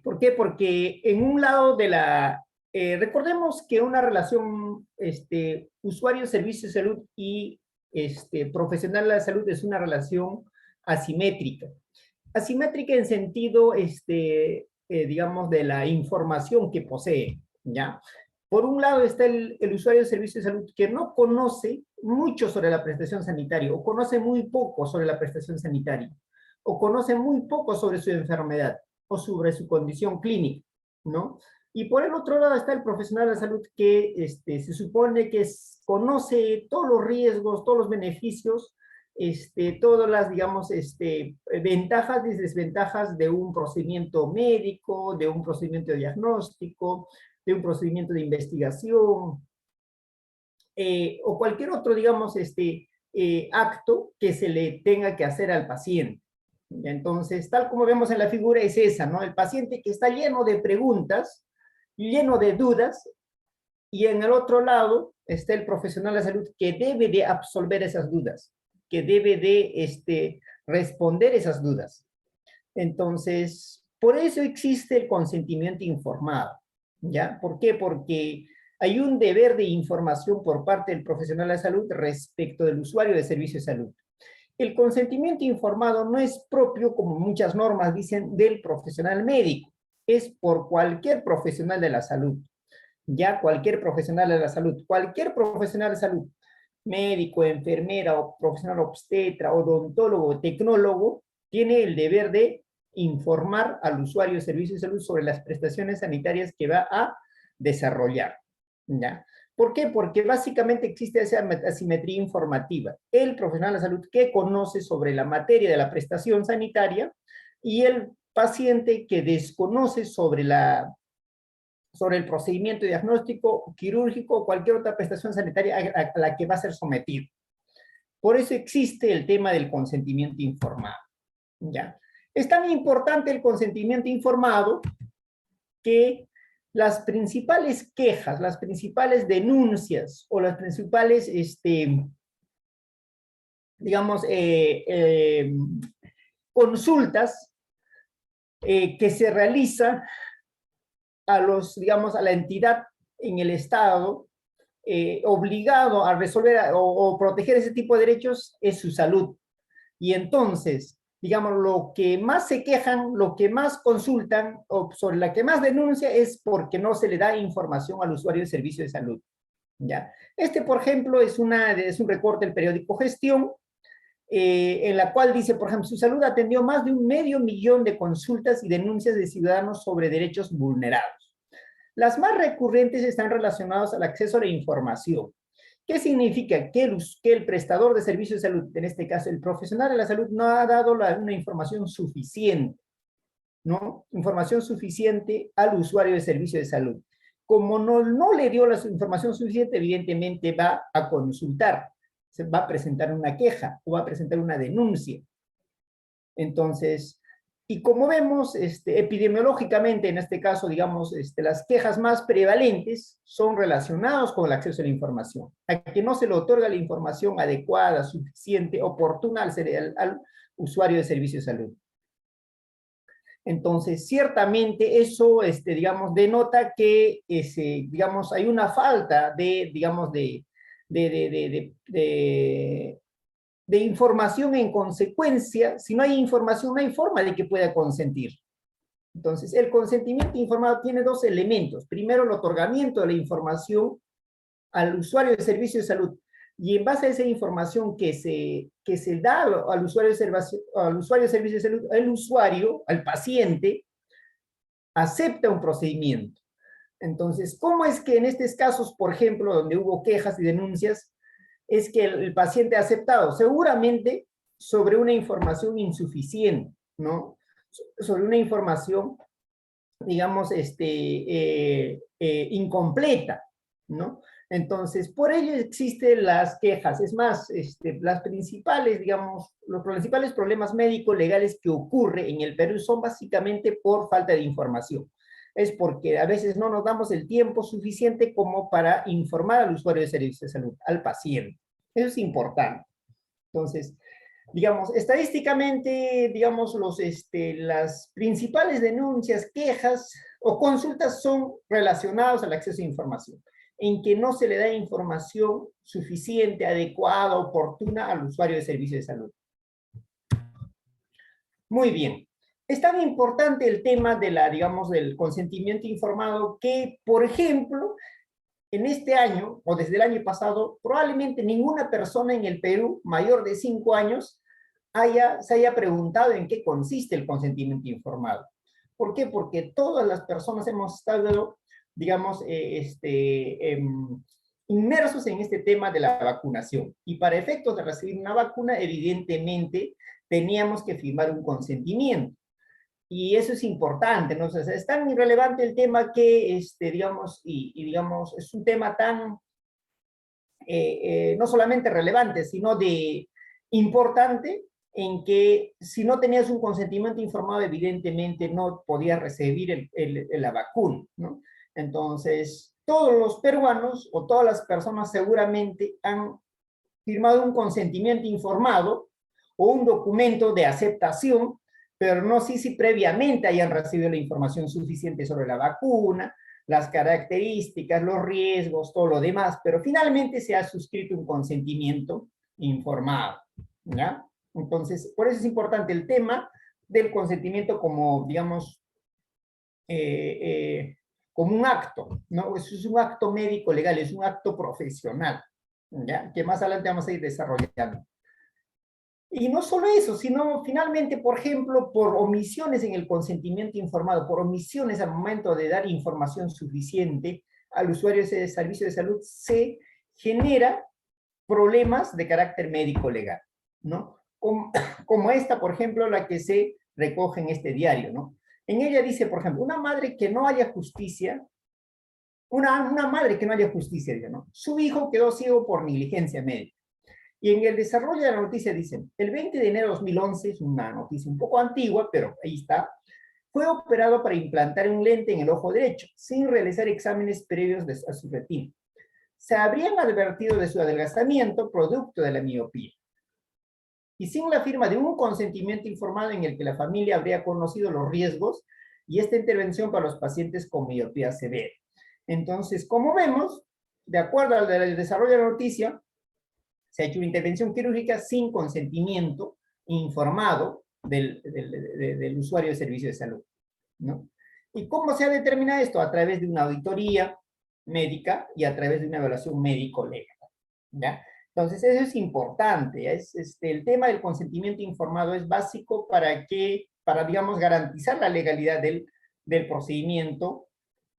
¿Por qué? Porque en un lado de la... recordemos que una relación usuario-servicio de salud y profesional de la salud es una relación asimétrica. Asimétrica en sentido, digamos, de la información que posee, ¿ya? Por un lado está el usuario de servicio de salud que no conoce mucho sobre la prestación sanitaria, o conoce muy poco sobre la prestación sanitaria, o conoce muy poco sobre su enfermedad, o sobre su condición clínica, ¿no? Y por el otro lado está el profesional de la salud que se supone que conoce todos los riesgos, todos los beneficios, todas las, digamos, ventajas y desventajas de un procedimiento médico, de un procedimiento de diagnóstico, de un procedimiento de investigación, o cualquier otro, digamos, acto que se le tenga que hacer al paciente. Entonces, tal como vemos en la figura, es esa, ¿no? El paciente que está lleno de preguntas, lleno de dudas, y en el otro lado está el profesional de salud que debe de absolver esas dudas, que debe de responder esas dudas. Entonces, por eso existe el consentimiento informado, ¿ya? ¿Por qué? Porque hay un deber de información por parte del profesional de salud respecto del usuario de servicio de salud. El consentimiento informado no es propio, como muchas normas dicen, del profesional médico, es por cualquier profesional de la salud, ya cualquier profesional de la salud, médico, enfermera o profesional obstetra, odontólogo, tecnólogo, tiene el deber de informar al usuario de servicios de salud sobre las prestaciones sanitarias que va a desarrollar, ¿ya? ¿Por qué? Porque básicamente existe esa asimetría informativa. El profesional de salud que conoce sobre la materia de la prestación sanitaria y el paciente que desconoce sobre el procedimiento diagnóstico, quirúrgico o cualquier otra prestación sanitaria a la que va a ser sometido. Por eso existe el tema del consentimiento informado, ¿ya? Es tan importante el consentimiento informado que las principales quejas, las principales denuncias o las principales, digamos, consultas que se realizan digamos, a la entidad en el Estado obligado a resolver o proteger ese tipo de derechos es su salud. Y entonces, digamos, lo que más se quejan, lo que más consultan, o sobre la que más denuncia es porque no se le da información al usuario de servicio de salud, ¿ya? Por ejemplo, es un recorte del periódico Gestión, en la cual dice, por ejemplo, su salud atendió más de 500.000 de consultas y denuncias de ciudadanos sobre derechos vulnerados. Las más recurrentes están relacionadas al acceso a la información. ¿Qué significa? Que el prestador de servicios de salud, en este caso el profesional de la salud, no ha dado una información suficiente, ¿no? Información suficiente al usuario de servicio de salud. Como no le dio la información suficiente, evidentemente va a consultar, se va a presentar una queja o va a presentar una denuncia. Entonces, y como vemos, epidemiológicamente, en este caso, digamos, las quejas más prevalentes son relacionadas con el acceso a la información, a que no se le otorga la información adecuada, suficiente, oportuna al usuario de servicio de salud. Entonces, ciertamente eso, digamos, denota que, digamos, hay una falta digamos, de información en consecuencia. Si no hay información, no hay forma de que pueda consentir. Entonces, el consentimiento informado tiene dos elementos. Primero, el otorgamiento de la información al usuario de servicio de salud. Y en base a esa información que se da al usuario de servicio de salud, el usuario, al paciente, acepta un procedimiento. Entonces, ¿cómo es que en estos casos, por ejemplo, donde hubo quejas y denuncias, es que el paciente ha aceptado? Seguramente sobre una información insuficiente, ¿no? Sobre una información, digamos, incompleta, ¿no? Entonces, por ello existen las quejas. Es más, las principales, digamos, los principales problemas médicos legales que ocurren en el Perú son básicamente por falta de información. Es porque a veces no nos damos el tiempo suficiente como para informar al usuario de servicios de salud, al paciente. Eso es importante. Entonces, digamos, estadísticamente, digamos, las principales denuncias, quejas o consultas son relacionadas al acceso a información, en que no se le da información suficiente, adecuada, oportuna al usuario de servicios de salud. Muy bien. Es tan importante el tema de digamos, del consentimiento informado que, por ejemplo, en este año, o desde el año pasado, probablemente ninguna persona en el Perú mayor de 5 años se haya preguntado en qué consiste el consentimiento informado. ¿Por qué? Porque todas las personas hemos estado, digamos, inmersos en este tema de la vacunación. Y para efectos de recibir una vacuna, evidentemente, teníamos que firmar un consentimiento. Y eso es importante, ¿no? O sea, es tan irrelevante el tema que, digamos, digamos, es un tema tan, no solamente relevante, sino de importante, en que si no tenías un consentimiento informado, evidentemente no podías recibir la vacuna, ¿no? Entonces, todos los peruanos o todas las personas seguramente han firmado un consentimiento informado o un documento de aceptación, pero no sé si previamente hayan recibido la información suficiente sobre la vacuna, las características, los riesgos, todo lo demás, pero finalmente se ha suscrito un consentimiento informado, ¿ya? Entonces, por eso es importante el tema del consentimiento como, digamos, como un acto, ¿no? Eso es un acto médico legal, es un acto profesional, ¿ya? Que más adelante vamos a ir desarrollando. Y no solo eso, sino finalmente, por ejemplo, por omisiones en el consentimiento informado, por omisiones al momento de dar información suficiente al usuario de servicio de salud, se genera problemas de carácter médico legal, ¿no? Como esta, por ejemplo, la que se recoge en este diario, ¿no? En ella dice, por ejemplo, una madre que no haya justicia, una madre que no haya justicia, ¿no? Su hijo quedó ciego por negligencia médica. Y en el desarrollo de la noticia dicen, el 20 de enero de 2011, es una noticia un poco antigua, pero ahí está, fue operado para implantar un lente en el ojo derecho, sin realizar exámenes previos a su retina. Se habrían advertido de su adelgazamiento producto de la miopía. Y sin la firma de un consentimiento informado en el que la familia habría conocido los riesgos y esta intervención para los pacientes con miopía severa. Entonces, como vemos, de acuerdo al desarrollo de la noticia, se ha hecho una intervención quirúrgica sin consentimiento informado del usuario de servicio de salud, ¿no? ¿Y cómo se ha determinado esto? A través de una auditoría médica y a través de una evaluación médico-legal, ¿ya? Entonces, eso es importante. El tema del consentimiento informado es básico para, digamos, garantizar la legalidad del procedimiento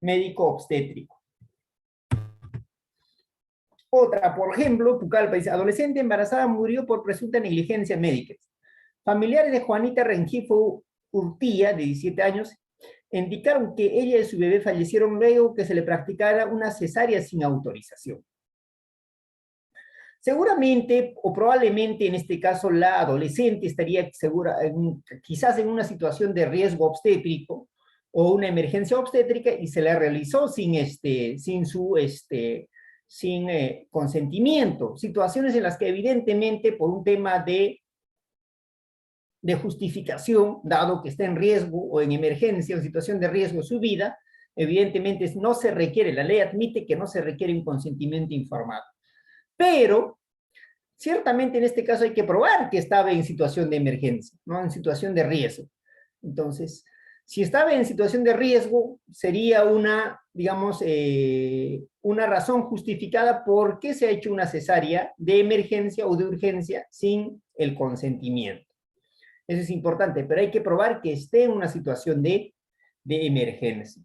médico-obstétrico. Otra, por ejemplo, Pucallpa dice, adolescente embarazada murió por presunta negligencia médica. Familiares de Juanita Rengifo Urtía, de 17 años, indicaron que ella y su bebé fallecieron luego que se le practicara una cesárea sin autorización. Seguramente, o probablemente en este caso, la adolescente estaría quizás en una situación de riesgo obstétrico o una emergencia obstétrica y se la realizó sin consentimiento. Situaciones en las que evidentemente por un tema de justificación, dado que está en riesgo o en emergencia o en situación de riesgo su vida, evidentemente no se requiere, la ley admite que no se requiere un consentimiento informado. Pero, ciertamente en este caso hay que probar que estaba en situación de emergencia, ¿no? En situación de riesgo. Entonces, si estaba en situación de riesgo, sería digamos, una razón justificada por qué se ha hecho una cesárea de emergencia o de urgencia sin el consentimiento. Eso es importante, pero hay que probar que esté en una situación de emergencia.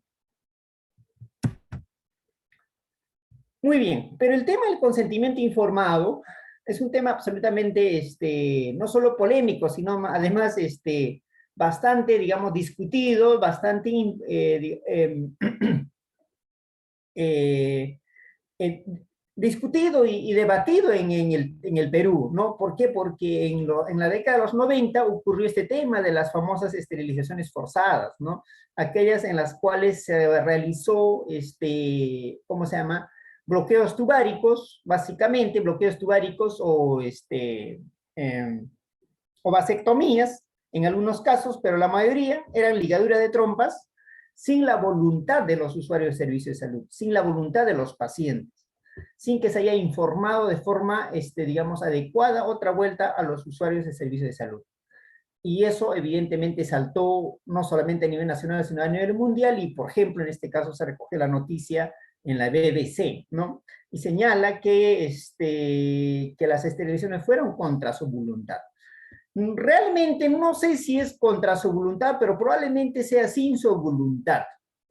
Muy bien, pero el tema del consentimiento informado es un tema absolutamente, no solo polémico, sino además, bastante, digamos, discutido, bastante discutido y debatido en el Perú, ¿no? ¿Por qué? Porque en la década de los 90 ocurrió este tema de las famosas esterilizaciones forzadas, ¿no? Aquellas en las cuales se realizó, ¿cómo se llama? Bloqueos tubáricos, básicamente bloqueos tubáricos o o vasectomías, en algunos casos, pero la mayoría eran ligaduras de trompas sin la voluntad de los usuarios de servicios de salud, sin la voluntad de los pacientes, sin que se haya informado de forma, digamos, adecuada otra vuelta a los usuarios de servicios de salud. Y eso evidentemente saltó no solamente a nivel nacional, sino a nivel mundial, y por ejemplo, en este caso se recoge la noticia en la BBC, ¿no? Y señala que las esterilizaciones fueron contra su voluntad. Realmente no sé si es contra su voluntad, pero probablemente sea sin su voluntad.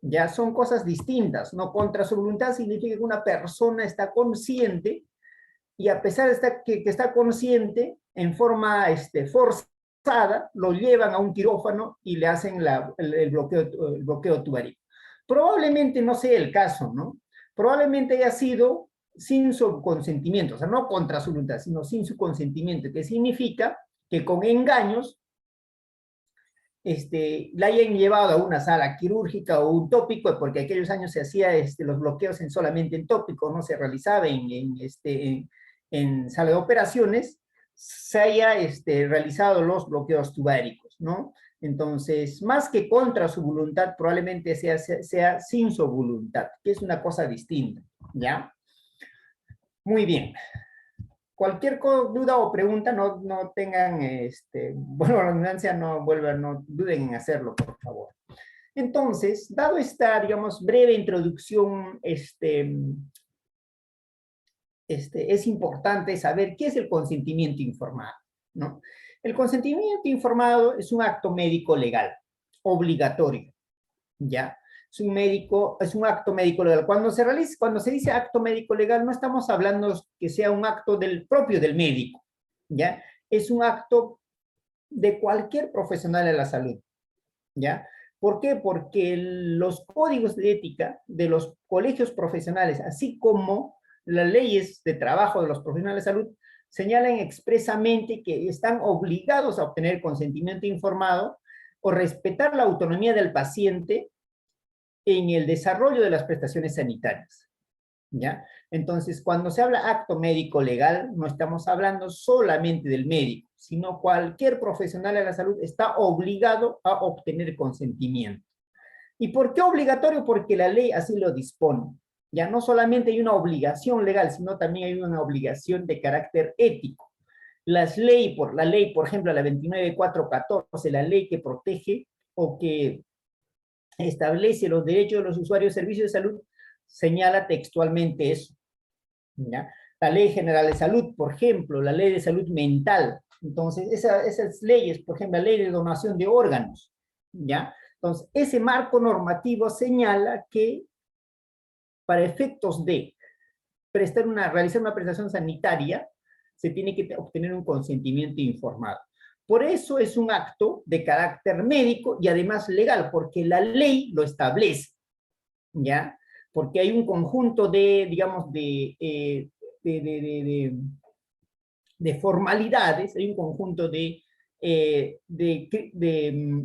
Ya son cosas distintas, ¿no? Contra su voluntad significa que una persona está consciente y a pesar de que está consciente, en forma forzada, lo llevan a un quirófano y le hacen el bloqueo tubaríco. Probablemente no sea el caso, ¿no? Probablemente haya sido sin su consentimiento, o sea, no contra su voluntad, sino sin su consentimiento, que significa que con engaños la hayan llevado a una sala quirúrgica o un tópico, porque aquellos años se hacía los bloqueos solamente en tópico, no se realizaba en sala de operaciones, se haya realizado los bloqueos tubáricos, ¿no? Entonces, más que contra su voluntad, probablemente sea sin su voluntad, que es una cosa distinta, ¿ya? Muy bien. Cualquier duda o pregunta, no tengan, bueno, la redundancia, no duden en hacerlo, por favor. Entonces, dado esta, digamos, breve introducción, es importante saber qué es el consentimiento informado, ¿no? El consentimiento informado es un acto médico legal, obligatorio, ¿ya? Es un acto médico legal. Cuando se dice acto médico legal, no estamos hablando que sea un acto propio del médico, ¿ya? Es un acto de cualquier profesional de la salud, ¿ya? ¿Por qué? Porque los códigos de ética de los colegios profesionales, así como las leyes de trabajo de los profesionales de salud, señalan expresamente que están obligados a obtener consentimiento informado o respetar la autonomía del paciente en el desarrollo de las prestaciones sanitarias, ¿ya? Entonces, cuando se habla acto médico legal, no estamos hablando solamente del médico, sino cualquier profesional de la salud está obligado a obtener consentimiento. ¿Y por qué obligatorio? Porque la ley así lo dispone. Ya no solamente hay una obligación legal, sino también hay una obligación de carácter ético. La ley, por ejemplo, la 29414, la ley que protege o que establece los derechos de los usuarios de servicios de salud, señala textualmente eso, ¿ya? La Ley General de Salud, por ejemplo, la Ley de Salud Mental. Entonces, esas leyes, por ejemplo, la Ley de Donación de Órganos, ¿ya? Entonces, ese marco normativo señala que para efectos de realizar una prestación sanitaria, se tiene que obtener un consentimiento informado. Por eso es un acto de carácter médico y además legal, porque la ley lo establece, ¿ya? Porque hay un conjunto de, digamos, de formalidades, hay un conjunto de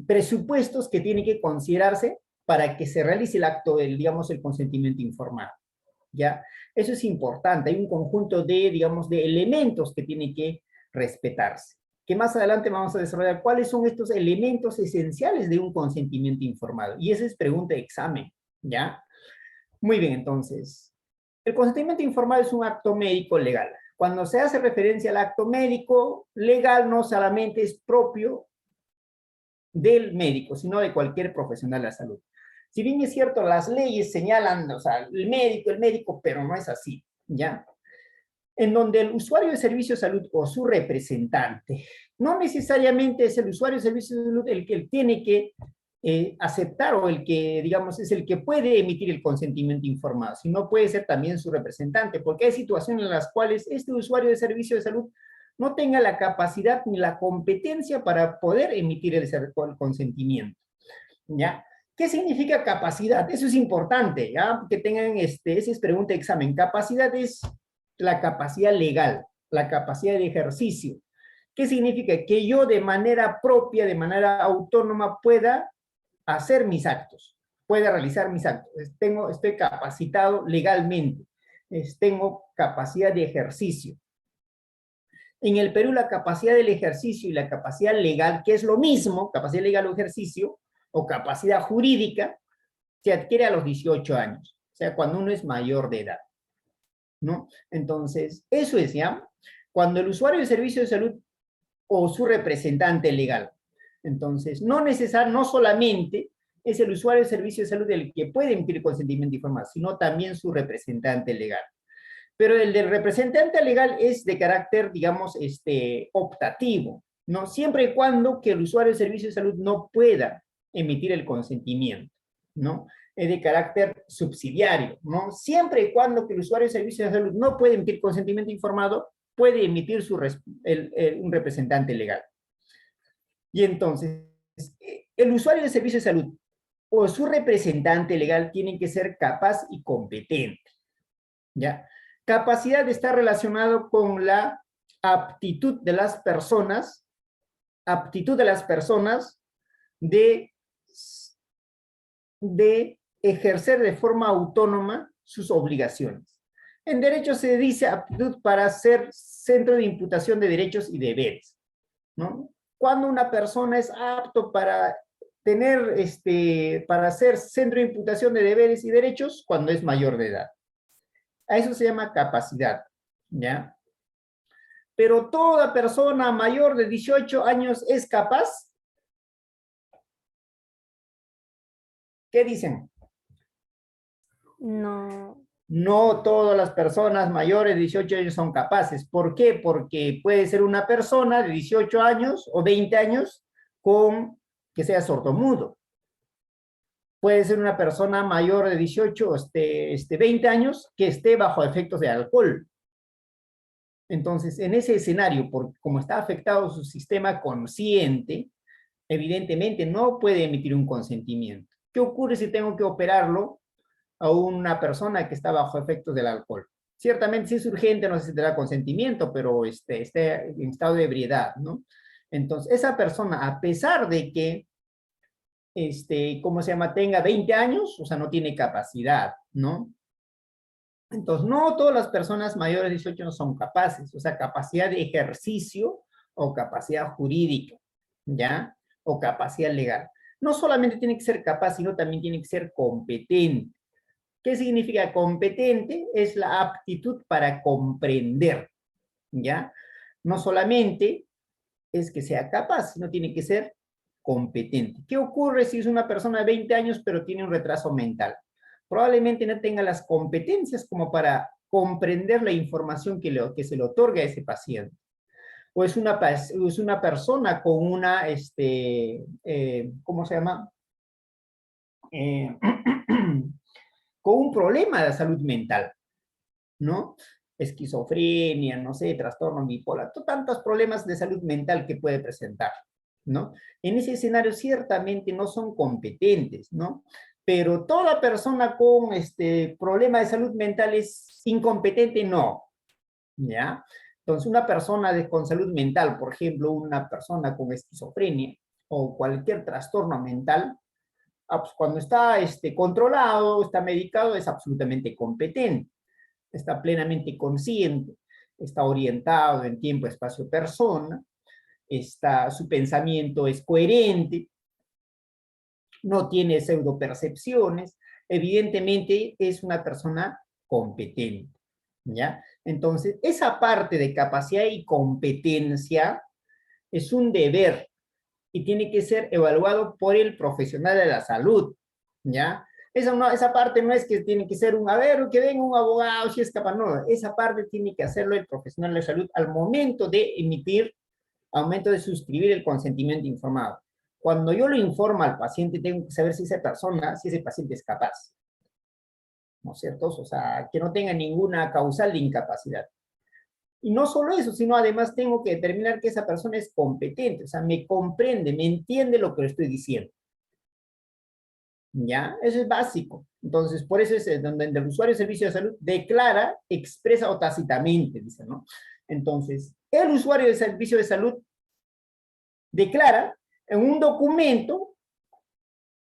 presupuestos que tienen que considerarse para que se realice el acto digamos, el consentimiento informado, ¿ya? Eso es importante, hay un conjunto de, digamos, de elementos que tienen que respetarse, que más adelante vamos a desarrollar cuáles son estos elementos esenciales de un consentimiento informado, y esa es pregunta de examen, ¿ya? Muy bien, entonces, el consentimiento informado es un acto médico legal. Cuando se hace referencia al acto médico legal, no solamente es propio del médico, sino de cualquier profesional de la salud. Si bien es cierto, las leyes señalan, o sea, el médico, pero no es así, ¿ya? En donde el usuario de servicio de salud o su representante, no necesariamente es el usuario de servicio de salud el que tiene que aceptar o el que, digamos, es el que puede emitir el consentimiento informado, sino puede ser también su representante, porque hay situaciones en las cuales este usuario de servicio de salud no tenga la capacidad ni la competencia para poder emitir el consentimiento, ¿ya? ¿Qué significa capacidad? Eso es importante, ¿ya? Que tengan, esa es pregunta de examen. Capacidad es la capacidad legal, la capacidad de ejercicio. ¿Qué significa? Que yo de manera propia, de manera autónoma, pueda hacer mis actos, pueda realizar mis actos. Estoy capacitado legalmente, tengo capacidad de ejercicio. En el Perú la capacidad del ejercicio y la capacidad legal, que es lo mismo, capacidad legal o ejercicio, o capacidad jurídica, se adquiere a los 18 años, o sea, cuando uno es mayor de edad, ¿no? Entonces, eso es, ¿ya? Cuando el usuario del servicio de salud o su representante legal. Entonces, no solamente es el usuario del servicio de salud el que puede emitir consentimiento informado, sino también su representante legal. Pero el del representante legal es de carácter, digamos, optativo, ¿no? Siempre y cuando que el usuario del servicio de salud no pueda emitir el consentimiento, ¿no? Es de carácter subsidiario, ¿no? Siempre y cuando que el usuario del servicio de salud no puede emitir consentimiento informado, puede emitir un representante legal. Y entonces, el usuario del servicio de salud o su representante legal tienen que ser capaz y competente, ¿ya? Capacidad está relacionado con la aptitud de las personas, de, de ejercer de forma autónoma sus obligaciones. En derecho se dice aptitud para ser centro de imputación de derechos y deberes, ¿no? Cuando una persona es apto para tener, para ser centro de imputación de deberes y derechos, cuando es mayor de edad. A eso se llama capacidad, ¿ya? Pero toda persona mayor de 18 años es capaz. ¿Qué dicen? No. No todas las personas mayores de 18 años son capaces. ¿Por qué? Porque puede ser una persona de 18 años o 20 años que sea sordomudo. Puede ser una persona mayor de 18 o 20 años que esté bajo efectos de alcohol. Entonces, en ese escenario, como está afectado su sistema consciente, evidentemente no puede emitir un consentimiento. ¿Qué ocurre si tengo que operarlo a una persona que está bajo efectos del alcohol? Ciertamente, si es urgente, no se tendrá consentimiento, pero está en estado de ebriedad, ¿no? Entonces, esa persona, a pesar de que, ¿cómo se llama?, tenga 20 años, o sea, no tiene capacidad, ¿no? Entonces, no todas las personas mayores de 18 no son capaces, o sea, capacidad de ejercicio o capacidad jurídica, ¿ya? O capacidad legal. No solamente tiene que ser capaz, sino también tiene que ser competente. ¿Qué significa competente? Es la aptitud para comprender, ¿ya? No solamente es que sea capaz, sino tiene que ser competente. ¿Qué ocurre si es una persona de 20 años pero tiene un retraso mental? Probablemente no tenga las competencias como para comprender la información que se le otorga a ese paciente. O es una persona con ¿cómo se llama? Eh, con un problema de salud mental, ¿no? Esquizofrenia, no sé, trastorno bipolar, tantos problemas de salud mental que puede presentar, ¿no? En ese escenario ciertamente no son competentes, ¿no? Pero toda persona con problema de salud mental es incompetente, no, ¿ya? Entonces, una persona con salud mental, por ejemplo, una persona con esquizofrenia o cualquier trastorno mental, pues cuando está controlado, está medicado, es absolutamente competente, está plenamente consciente, está orientado en tiempo, espacio, persona, su pensamiento es coherente, no tiene pseudopercepciones, evidentemente es una persona competente, ¿ya? Entonces, esa parte de capacidad y competencia es un deber y tiene que ser evaluado por el profesional de la salud, ¿ya? Esa parte no es que tiene que ser que venga un abogado, si es capaz, no, esa parte tiene que hacerlo el profesional de la salud al momento de suscribir el consentimiento informado. Cuando yo lo informo al paciente, tengo que saber si ese paciente es capaz, ¿no es cierto? O sea, que no tenga ninguna causal de incapacidad. Y no solo eso, sino además tengo que determinar que esa persona es competente, o sea, me comprende, me entiende lo que le estoy diciendo. ¿Ya? Eso es básico. Entonces, por eso es donde el usuario de servicio de salud declara, expresa o tácitamente, dice, ¿no? Entonces, el usuario de servicio de salud declara en un documento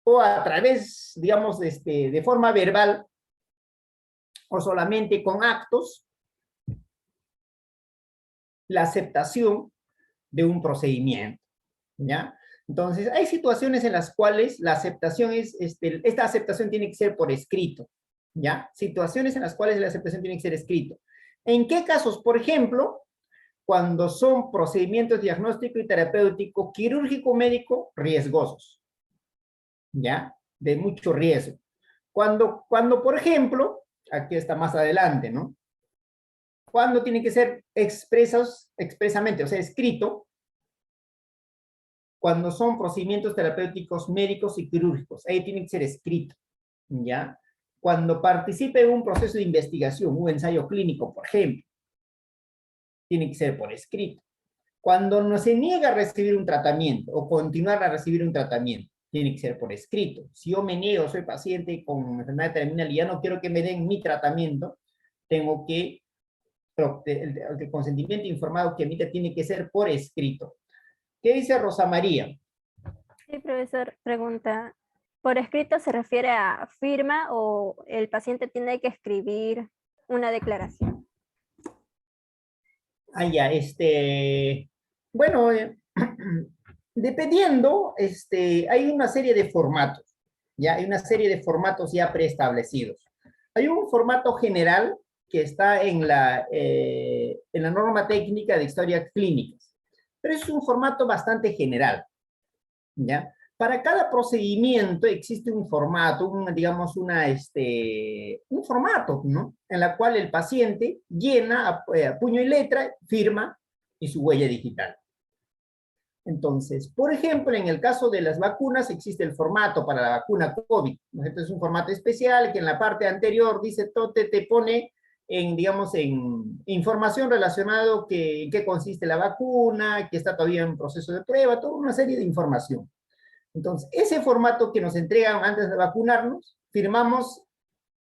o a través, digamos, de forma verbal o solamente con actos, la aceptación de un procedimiento, ¿ya? Entonces, hay situaciones en las cuales la aceptación esta aceptación tiene que ser por escrito, ¿ya? Situaciones en las cuales la aceptación tiene que ser escrito. ¿En qué casos? Por ejemplo, cuando son procedimientos diagnóstico y terapéutico, quirúrgico médico, riesgosos, ¿ya? De mucho riesgo. Cuando, por ejemplo, aquí está más adelante, ¿no? Cuando tiene que ser expresamente, o sea, escrito, cuando son procedimientos terapéuticos médicos y quirúrgicos, ahí tiene que ser escrito, ¿ya? Cuando participe en un proceso de investigación, un ensayo clínico, por ejemplo, tiene que ser por escrito. Cuando no se niega a recibir un tratamiento o continuar a recibir un tratamiento, tiene que ser por escrito. Si yo me niego, soy paciente con enfermedad terminal y ya no quiero que me den mi tratamiento, tengo que, el consentimiento informado que emite tiene que ser por escrito. ¿Qué dice Rosa María? Sí, profesor, pregunta, ¿por escrito se refiere a firma o el paciente tiene que escribir una declaración? Ah, ya, bueno, dependiendo, hay una serie de formatos, ya, hay una serie de formatos ya preestablecidos. Hay un formato general que está en la norma técnica de historias clínicas, pero es un formato bastante general, ¿ya? Para cada procedimiento existe un formato, digamos, un formato, ¿no? En la cual el paciente llena a puño y letra, firma y su huella digital. Entonces, por ejemplo, en el caso de las vacunas existe el formato para la vacuna COVID, ¿no? Entonces es un formato especial que en la parte anterior dice, te pone digamos, en información relacionada en qué consiste la vacuna, que está todavía en proceso de prueba, toda una serie de información. Entonces, ese formato que nos entregan antes de vacunarnos, firmamos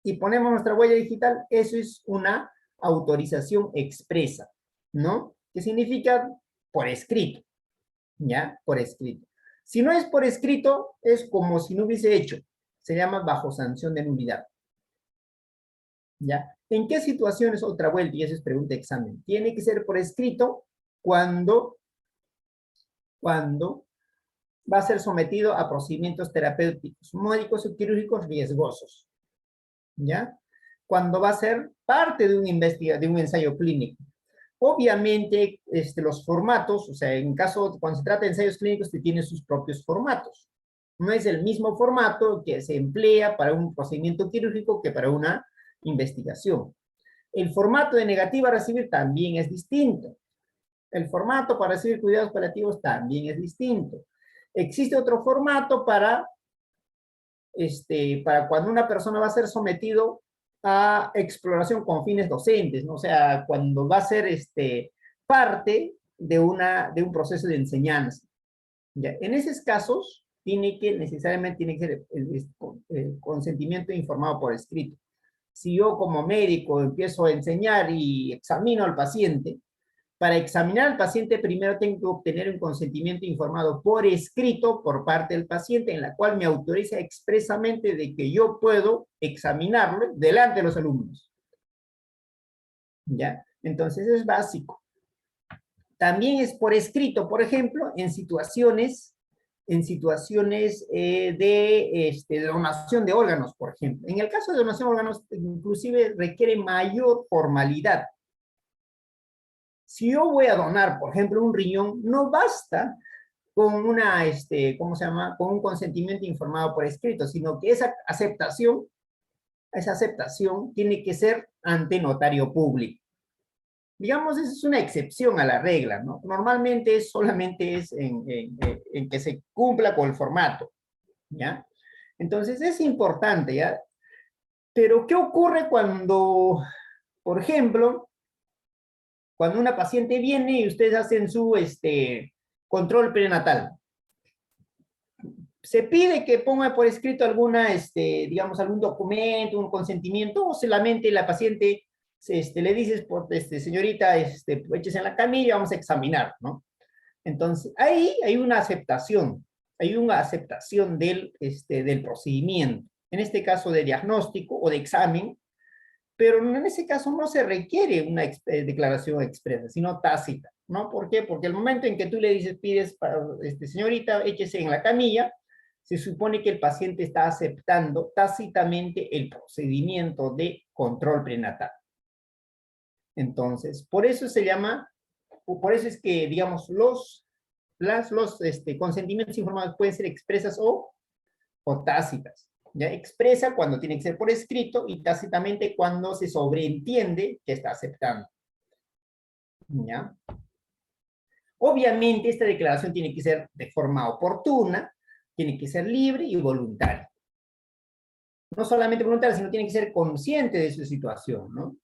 y ponemos nuestra huella digital, eso es una autorización expresa, ¿no? Que significa por escrito, ¿ya? Por escrito. Si no es por escrito, es como si no hubiese hecho. Se llama bajo sanción de nulidad, ¿ya? ¿En qué situaciones, otra vuelta, y eso es pregunta de examen, tiene que ser por escrito cuando va a ser sometido a procedimientos terapéuticos, médicos o quirúrgicos riesgosos, ¿ya? Cuando va a ser parte de de un ensayo clínico. Obviamente, los formatos, o sea, cuando se trata de ensayos clínicos, tiene sus propios formatos. No es el mismo formato que se emplea para un procedimiento quirúrgico que para una investigación. El formato de negativa a recibir también es distinto. El formato para recibir cuidados paliativos también es distinto. Existe otro formato para cuando una persona va a ser sometido a exploración con fines docentes, ¿no? O sea, cuando va a ser parte de un proceso de enseñanza. ¿Ya? En esos casos, necesariamente tiene que ser el consentimiento informado por escrito. Si yo como médico empiezo a enseñar y examino al paciente, para examinar al paciente primero tengo que obtener un consentimiento informado por escrito por parte del paciente en la cual me autoriza expresamente de que yo puedo examinarlo delante de los alumnos. ¿Ya? Entonces es básico. También es por escrito, por ejemplo, en situaciones de donación de órganos, por ejemplo. En el caso de donación de órganos, inclusive requiere mayor formalidad. Si yo voy a donar, por ejemplo, un riñón, no basta con ¿cómo se llama? Con un consentimiento informado por escrito, sino que esa aceptación tiene que ser ante notario público. Digamos, esa es una excepción a la regla, ¿no? Normalmente solamente es en que se cumpla con el formato, ¿ya? Entonces es importante, ¿ya? Pero, ¿qué ocurre cuando, por ejemplo, cuando una paciente viene y ustedes hacen su control prenatal? Se pide que ponga por escrito digamos, algún documento, un consentimiento, o solamente la paciente le dices, señorita, échese en la camilla, vamos a examinar, ¿no? Entonces, ahí hay una aceptación del procedimiento, en este caso de diagnóstico o de examen, pero en ese caso no se requiere una declaración expresa, sino tácita, ¿no? ¿Por qué? Porque el momento en que tú le dices, pides, para, señorita, échese en la camilla, se supone que el paciente está aceptando tácitamente el procedimiento de control prenatal. Entonces, por eso se llama, por eso es que, digamos, los consentimientos informados pueden ser expresas o tácitas. ¿Ya? Expresa cuando tiene que ser por escrito y tácitamente cuando se sobreentiende que está aceptando. ¿Ya? Obviamente esta declaración tiene que ser de forma oportuna, tiene que ser libre y voluntaria. No solamente voluntaria, sino tiene que ser consciente de su situación, ¿no?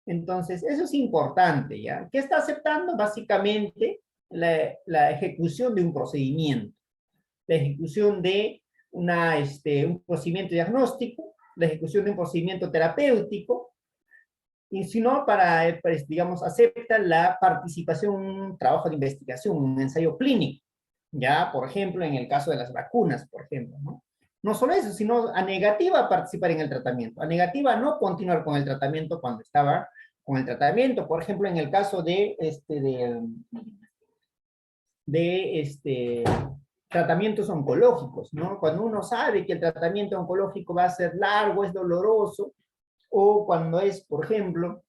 Entonces, eso es importante, ¿ya? ¿Qué está aceptando? Básicamente, la ejecución de un procedimiento, la ejecución de un procedimiento diagnóstico, la ejecución de un procedimiento terapéutico, y si no, pues, digamos, acepta la participación en un trabajo de investigación, un ensayo clínico, ya, por ejemplo, en el caso de las vacunas, por ejemplo, ¿no? No solo eso, sino a negativa participar en el tratamiento, a negativa no continuar con el tratamiento cuando estaba con el tratamiento, por ejemplo, en el caso de tratamientos oncológicos, ¿no? Cuando uno sabe que el tratamiento oncológico va a ser largo, es doloroso, o cuando es, por ejemplo,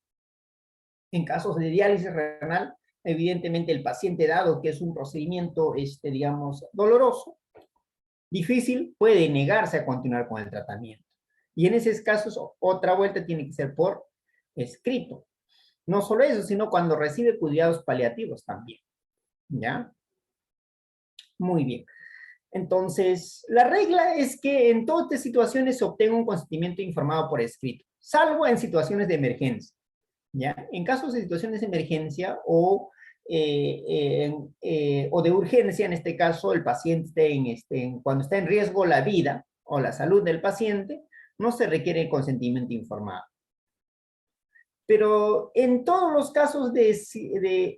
en casos de diálisis renal, evidentemente el paciente, dado que es un procedimiento, digamos, doloroso, difícil, puede negarse a continuar con el tratamiento. Y en esos casos, otra vuelta tiene que ser por escrito. No solo eso, sino cuando recibe cuidados paliativos también. ¿Ya? Muy bien. Entonces, la regla es que en todas estas situaciones se obtenga un consentimiento informado por escrito, salvo en situaciones de emergencia. ¿Ya? En casos de situaciones de emergencia o de urgencia, en este caso, el paciente cuando está en riesgo la vida o la salud del paciente, no se requiere consentimiento informado. Pero en todos los casos de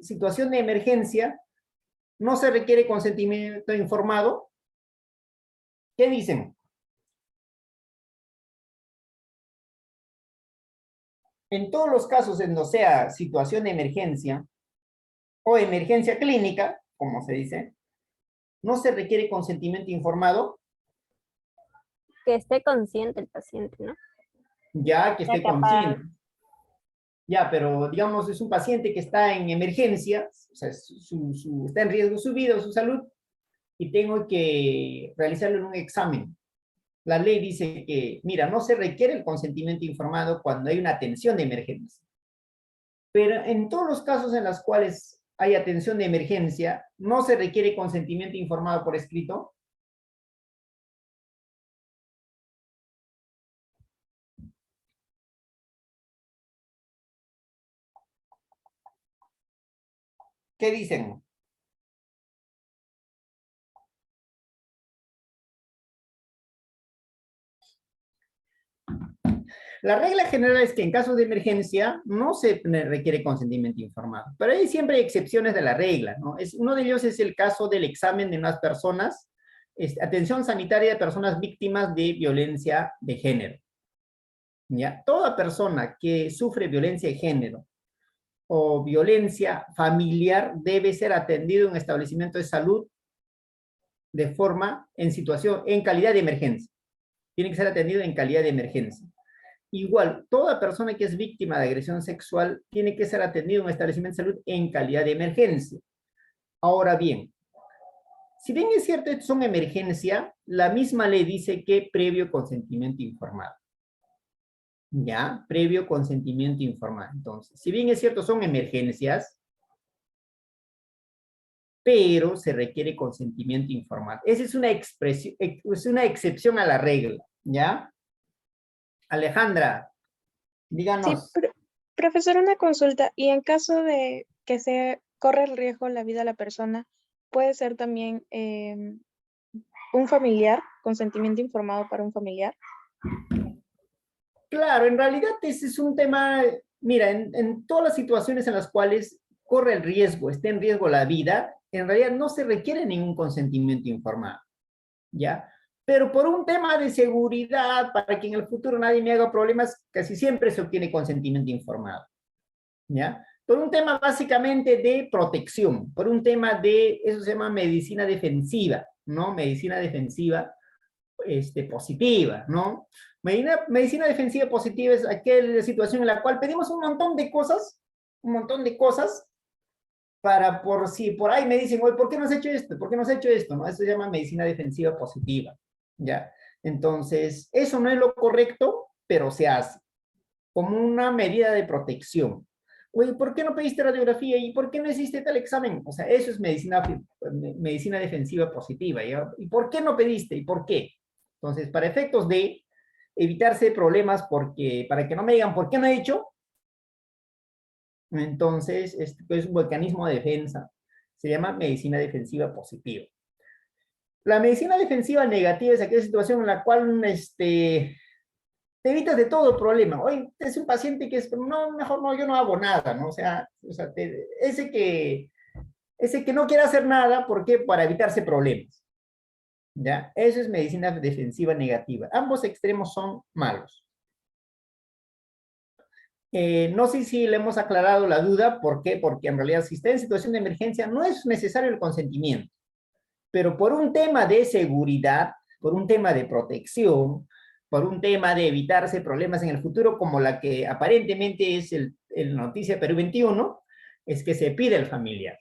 situación de emergencia, no se requiere consentimiento informado. ¿Qué dicen? En todos los casos en donde sea situación de emergencia o emergencia clínica, como se dice, no se requiere consentimiento informado. Que esté consciente el paciente, ¿no? Ya, que esté consciente. Ya, pero digamos, es un paciente que está en emergencia, o sea, está en riesgo su vida o su salud, y tengo que realizarle un examen. La ley dice que, mira, no se requiere el consentimiento informado cuando hay una atención de emergencia. Pero en todos los casos en los cuales hay atención de emergencia, no se requiere consentimiento informado por escrito. ¿Qué dicen? La regla general es que en casos de emergencia no se requiere consentimiento informado, pero hay siempre excepciones de la regla, ¿no? Uno de ellos es el caso del examen de unas personas, atención sanitaria de personas víctimas de violencia de género. ¿Ya? Toda persona que sufre violencia de género o violencia familiar debe ser atendido en un establecimiento de salud en calidad de emergencia. Tiene que ser atendido en calidad de emergencia. Igual, toda persona que es víctima de agresión sexual tiene que ser atendido en un establecimiento de salud en calidad de emergencia. Ahora bien, si bien es cierto que son emergencia, la misma ley dice que previo consentimiento informado. ¿Ya? Previo consentimiento informado. Entonces, si bien es cierto son emergencias, pero se requiere consentimiento informado. Esa es una expresión, es una excepción a la regla, ¿ya? Alejandra, Sí, díganos. profesor, una consulta. Y en caso de que se corre el riesgo la vida de la persona, puede ser también un familiar, consentimiento informado para un familiar. Claro, en realidad ese es un tema, mira, en todas las situaciones en las cuales corre el riesgo, esté en riesgo la vida, en realidad no se requiere ningún consentimiento informado, ¿ya? Pero por un tema de seguridad, para que en el futuro nadie me haga problemas, casi siempre se obtiene consentimiento informado, ¿ya? Por un tema básicamente de protección, por un tema de, eso se llama medicina defensiva, ¿no? Medicina defensiva positiva, ¿no? Medicina defensiva positiva es aquella situación en la cual pedimos un montón de cosas, para por si por ahí me dicen, oye, ¿por qué no has hecho esto? ¿Por qué no has hecho esto? ¿No? Eso se llama medicina defensiva positiva, ¿ya? Entonces, eso no es lo correcto, pero se hace como una medida de protección. Oye, ¿por qué no pediste radiografía? ¿Y por qué no hiciste tal examen? O sea, eso es medicina defensiva positiva, ¿ya? ¿Y por qué no pediste? ¿Y por qué? Entonces, para efectos de evitarse problemas, para que no me digan, ¿por qué no he hecho? Entonces, es un mecanismo de defensa. Se llama medicina defensiva positiva. La medicina defensiva negativa es aquella situación en la cual te evitas de todo problema. Oye, es un paciente que es, no, mejor no, yo no hago nada, ¿no? Ese que no quiere hacer nada, ¿por qué? Para evitarse problemas. ¿Ya? Eso es medicina defensiva negativa. Ambos extremos son malos. No sé si le hemos aclarado la duda, ¿por qué? Porque en realidad si está en situación de emergencia no es necesario el consentimiento, pero por un tema de seguridad, por un tema de protección, por un tema de evitarse problemas en el futuro, como la que aparentemente es el Noticia Perú 21, es que se pide el familiar,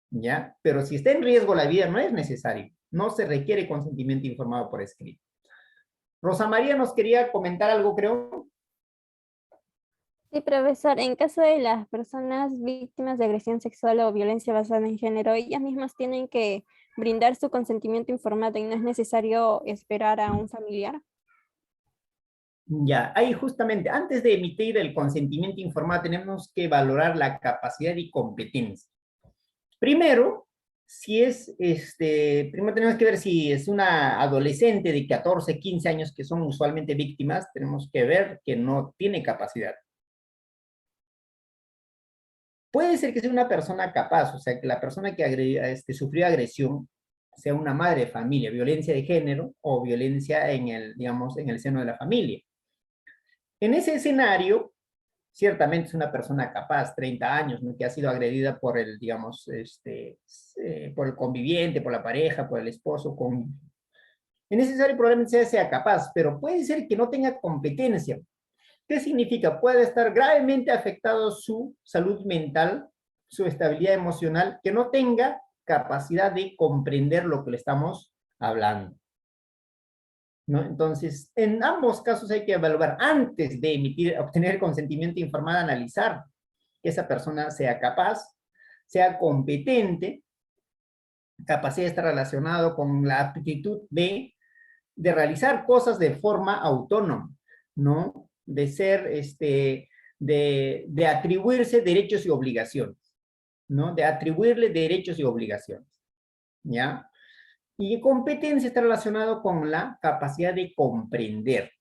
¿ya? Pero si está en riesgo la vida no es necesario, no se requiere consentimiento informado por escrito. Rosa María nos quería comentar algo, creo. Sí, profesor, en caso de las personas víctimas de agresión sexual o violencia basada en género, ellas mismas tienen que brindar su consentimiento informado y no es necesario esperar a un familiar. Ya, ahí justamente, antes de emitir el consentimiento informado, tenemos que valorar la capacidad y competencia. Primero, primero tenemos que ver si es una adolescente de 14, 15 años que son usualmente víctimas, tenemos que ver que no tiene capacidad. Puede ser que sea una persona capaz, o sea, que la persona que sufrió agresión sea una madre de familia, violencia de género o violencia digamos, en el seno de la familia. En ese escenario, ciertamente es una persona capaz, 30 años, ¿no? Que ha sido agredida por digamos, por el conviviente, por la pareja, por el esposo. Es necesario probablemente sea capaz, pero puede ser que no tenga competencia. ¿Qué significa? Puede estar gravemente afectado su salud mental, su estabilidad emocional, que no tenga capacidad de comprender lo que le estamos hablando, ¿no? Entonces, en ambos casos hay que evaluar antes de obtener consentimiento informado, analizar que esa persona sea capaz, sea competente, capacidad de estar relacionado con la aptitud de realizar cosas de forma autónoma, ¿no? De ser, de atribuirse derechos y obligaciones, ¿no? De atribuirle derechos y obligaciones, ¿ya? Y competencia está relacionado con la capacidad de comprender,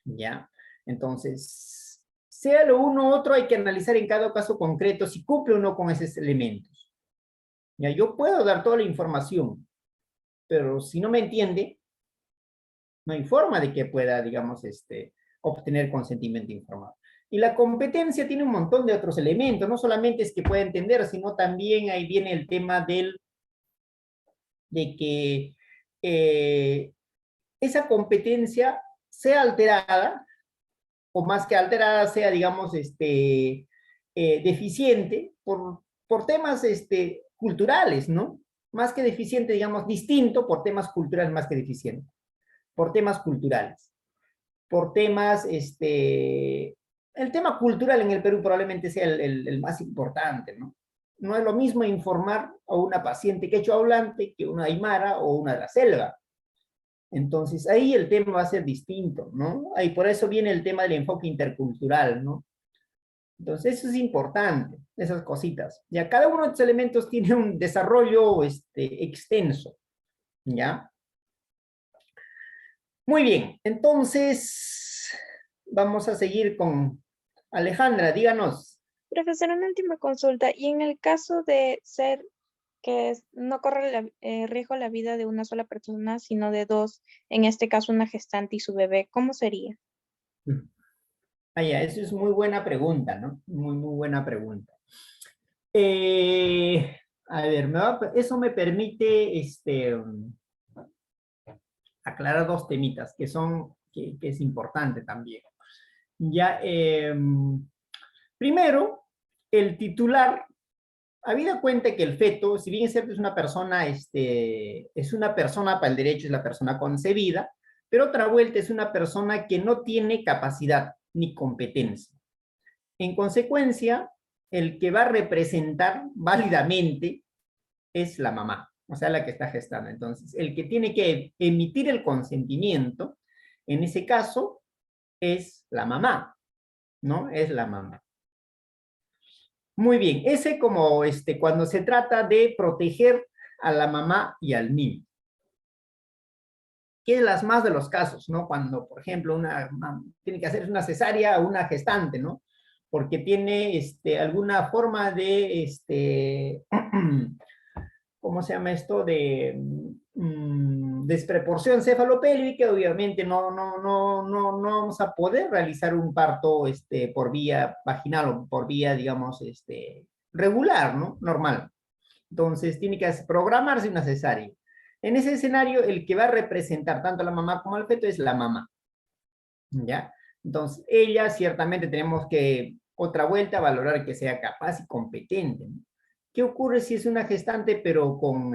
¿ya? Entonces, sea lo uno u otro, hay que analizar en cada caso concreto si cumple o no con esos elementos. ¿Ya? Yo puedo dar toda la información, pero si no me entiende, no hay forma de que pueda, digamos, obtener consentimiento informado. Y la competencia tiene un montón de otros elementos, no solamente es que pueda entender, sino también ahí viene el tema de que esa competencia sea alterada, o más que alterada, sea, digamos, deficiente por temas culturales, ¿no? Más que deficiente, digamos, distinto por temas culturales más que deficiente. Por temas culturales. Por temas, el tema cultural en el Perú probablemente sea el más importante, ¿no? No es lo mismo informar a una paciente quechua hablante que una aymara o una de la selva. Entonces, ahí el tema va a ser distinto, ¿no? Ahí por eso viene el tema del enfoque intercultural, ¿no? Entonces, eso es importante, esas cositas. Ya cada uno de estos elementos tiene un desarrollo extenso, ¿ya? Muy bien, entonces vamos a seguir con Alejandra, díganos. Profesor, una última consulta. Y en el caso de ser no corre riesgo la vida de una sola persona, sino de dos, en este caso una gestante y su bebé. ¿Cómo sería? Ah, ya, eso es muy buena pregunta, ¿no? Muy, muy buena pregunta. A ver, eso me permite aclarar dos temitas que es importante también. Ya, primero, el titular, habida cuenta que el feto, si bien es cierto, es una persona para el derecho, es la persona concebida, pero otra vuelta es una persona que no tiene capacidad ni competencia. En consecuencia, el que va a representar válidamente es la mamá, o sea, la que está gestando. Entonces, el que tiene que emitir el consentimiento, en ese caso, es la mamá, ¿no? Es la mamá. Muy bien, ese como cuando se trata de proteger a la mamá y al niño. Que es las más de los casos, ¿no? Cuando, por ejemplo, tiene que hacer una cesárea a una gestante, ¿no? Porque tiene alguna forma de, ¿cómo se llama esto? De desproporción cefalopélvica, obviamente no vamos a poder realizar un parto por vía vaginal o por vía, digamos, regular, ¿no? Normal. Entonces, tiene que programarse una cesárea. En ese escenario, el que va a representar tanto a la mamá como al feto es la mamá, ¿ya? Entonces, ella ciertamente tenemos que, otra vuelta, valorar que sea capaz y competente, ¿no? ¿Qué ocurre si es una gestante pero con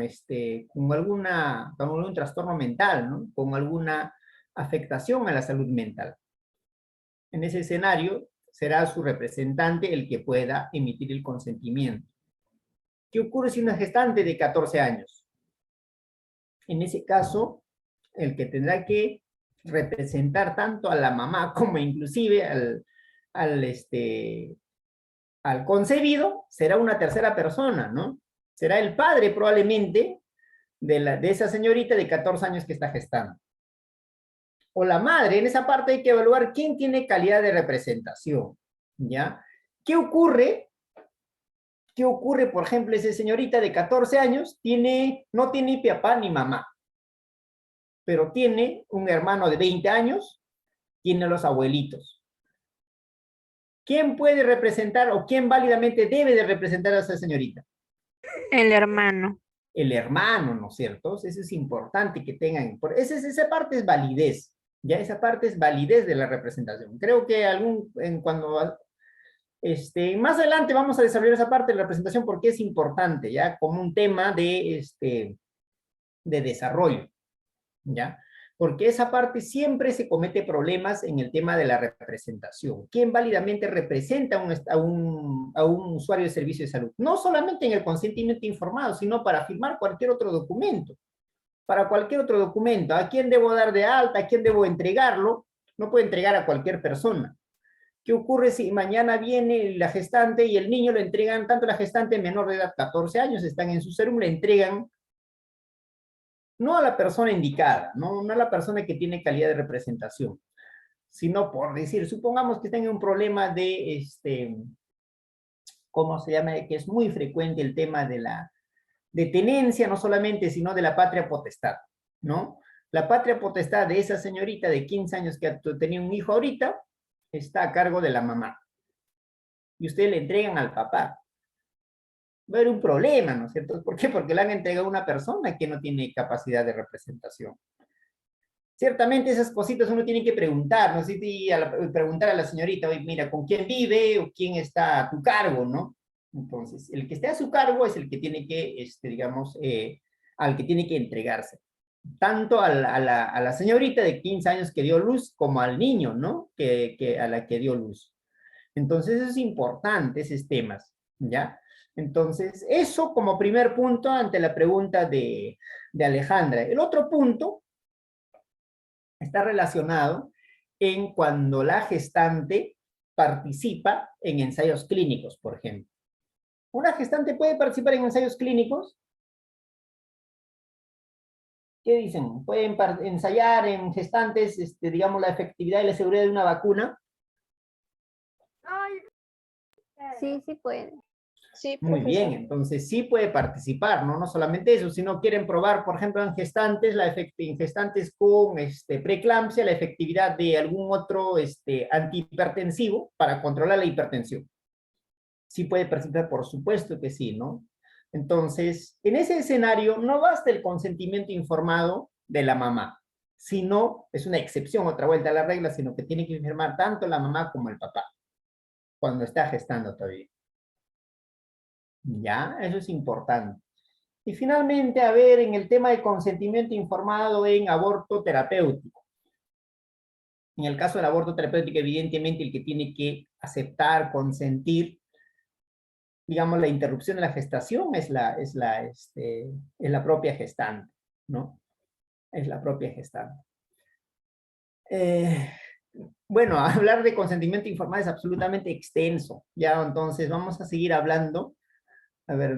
algún trastorno mental, ¿no? Con alguna afectación a la salud mental? En ese escenario, será su representante el que pueda emitir el consentimiento. ¿Qué ocurre si una gestante de 14 años? En ese caso, el que tendrá que representar tanto a la mamá como inclusive al concebido será una tercera persona, ¿no? Será el padre probablemente de esa señorita de 14 años que está gestando. O la madre, en esa parte hay que evaluar quién tiene calidad de representación, ¿ya? ¿Qué ocurre? ¿Qué ocurre, por ejemplo, esa señorita de 14 años no tiene ni papá ni mamá, pero tiene un hermano de 20 años, tiene los abuelitos? ¿Quién puede representar o quién válidamente debe de representar a esa señorita? El hermano. El hermano, ¿no es cierto? Eso es importante que tengan, esa parte es validez, ya esa parte es validez de la representación. Creo que más adelante vamos a desarrollar esa parte de la representación porque es importante, ya como un tema de desarrollo, ya. Porque esa parte siempre se comete problemas en el tema de la representación. ¿Quién válidamente representa a un usuario de servicio de salud? No solamente en el consentimiento informado, sino para firmar cualquier otro documento. Para cualquier otro documento. ¿A quién debo dar de alta? ¿A quién debo entregarlo? No puedo entregar a cualquier persona. ¿Qué ocurre si mañana viene la gestante y el niño lo entregan, tanto la gestante menor de edad, 14 años, están en su serum, le entregan no a la persona indicada, no a la persona que tiene calidad de representación, sino por decir, supongamos que tenga un problema ¿cómo se llama? Que es muy frecuente el tema de tenencia, no solamente, sino de la patria potestad, ¿no? La patria potestad de esa señorita de 15 años que tenía un hijo ahorita, está a cargo de la mamá. Y ustedes le entregan al papá. Va a haber un problema, ¿no es cierto? ¿Por qué? Porque le han entregado a una persona que no tiene capacidad de representación. Ciertamente esas cositas uno tiene que preguntar, ¿no? Sí, preguntar a la señorita, oye, mira, ¿con quién vive o quién está a tu cargo, ¿no? Entonces, el que esté a su cargo es el que tiene que, digamos, al que tiene que entregarse. Tanto a la señorita de 15 años que dio luz como al niño, ¿no? A la que dio luz. Entonces, eso es importante, esos temas, ¿ya? Entonces, eso como primer punto ante la pregunta de Alejandra. El otro punto está relacionado en cuando la gestante participa en ensayos clínicos, por ejemplo. ¿Una gestante puede participar en ensayos clínicos? ¿Qué dicen? ¿Pueden ensayar en gestantes, digamos, la efectividad y la seguridad de una vacuna? Sí, sí puede. Sí, Muy bien, profesor. entonces sí puede participar, ¿no? No solamente eso, sino quieren probar, por ejemplo, en gestantes, en gestantes con preeclampsia, la efectividad de algún otro antihipertensivo para controlar la hipertensión. Sí puede participar, por supuesto que sí, ¿no? Entonces, en ese escenario no basta el consentimiento informado de la mamá, sino, es una excepción, otra vuelta a la regla, sino que tiene que informar tanto la mamá como el papá, cuando está gestando todavía. ¿Ya? Eso es importante. Y finalmente, a ver, en el tema de consentimiento informado en aborto terapéutico. En el caso del aborto terapéutico, evidentemente el que tiene que aceptar, consentir, digamos, la interrupción de la gestación es la propia gestante, ¿no? Es la propia gestante. Eh, bueno, hablar de consentimiento informado es absolutamente extenso, ¿ya? Entonces vamos a seguir hablando. A ver,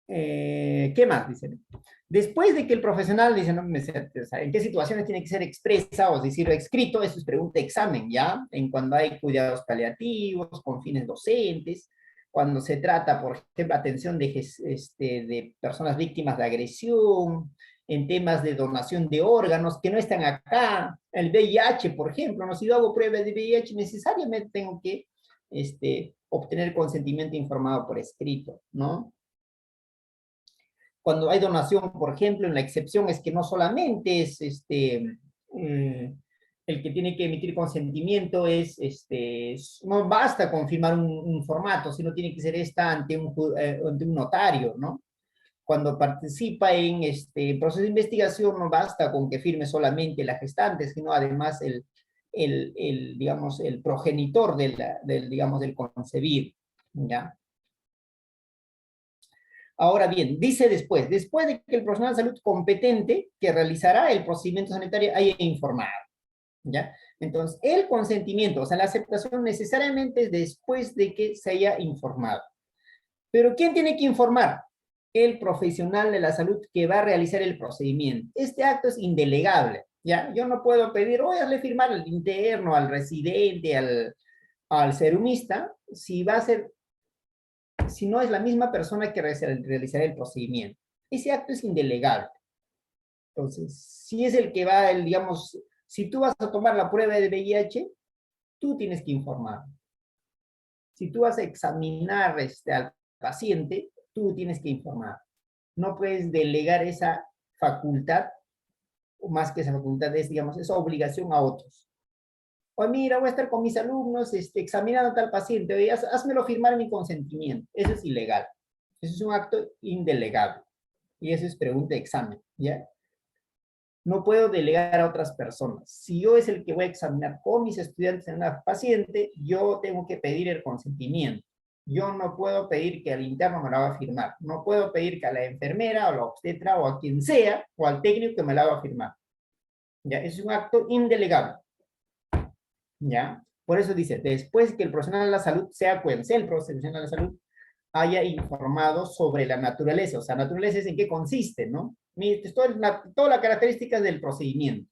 ¿qué más? Dice. Después de que el profesional dice, no, o sea, ¿en qué situaciones tiene que ser expresa o decir escrito? Eso es pregunta de examen, ¿ya? En cuando hay cuidados paliativos, con fines docentes, cuando se trata, por ejemplo, atención de personas víctimas de agresión, en temas de donación de órganos que no están acá, el VIH, por ejemplo, ¿no? Si yo hago pruebas de VIH, necesariamente tengo que obtener consentimiento informado por escrito, ¿no? Cuando hay donación, por ejemplo, en la excepción es que no solamente es el que tiene que emitir consentimiento no basta con firmar un formato, sino tiene que ser ante un notario, ¿no? Cuando participa en proceso de investigación, no basta con que firme solamente la gestante, sino además digamos, el progenitor digamos, del concebido, ¿ya? Ahora bien, dice después de que el profesional de salud competente que realizará el procedimiento sanitario haya informado, ¿ya? Entonces, el consentimiento, o sea, la aceptación necesariamente es después de que se haya informado. Pero ¿quién tiene que informar? El profesional de la salud que va a realizar el procedimiento. Este acto es indelegable, ¿ya? Yo no puedo pedir, oye, hazle firmar al interno, al residente, al serumista, si no es la misma persona que realizará el procedimiento. Ese acto es indelegable. Entonces, si es el que va, digamos, si tú vas a tomar la prueba de VIH, tú tienes que informar. Si tú vas a examinar al paciente, tú tienes que informar. No puedes delegar esa facultad, o más que esa facultad, digamos, esa obligación a otros. O mira, voy a estar con mis alumnos examinando a tal paciente, oye, házmelo firmar mi consentimiento. Eso es ilegal. Eso es un acto indelegable. Y eso es pregunta de examen, ¿ya? No puedo delegar a otras personas. Si yo es el que voy a examinar con mis estudiantes en una paciente, yo tengo que pedir el consentimiento. Yo no puedo pedir que al interno me lo haga firmar. No puedo pedir que a la enfermera o la obstetra o a quien sea o al técnico que me lo haga firmar. ¿Ya? Es un acto indelegable. ¿Ya? Por eso dice, después que el profesional de la salud, sea quien sea el profesional de la salud, haya informado sobre la naturaleza. O sea, naturaleza es en qué consiste, ¿no? Todas las características del procedimiento.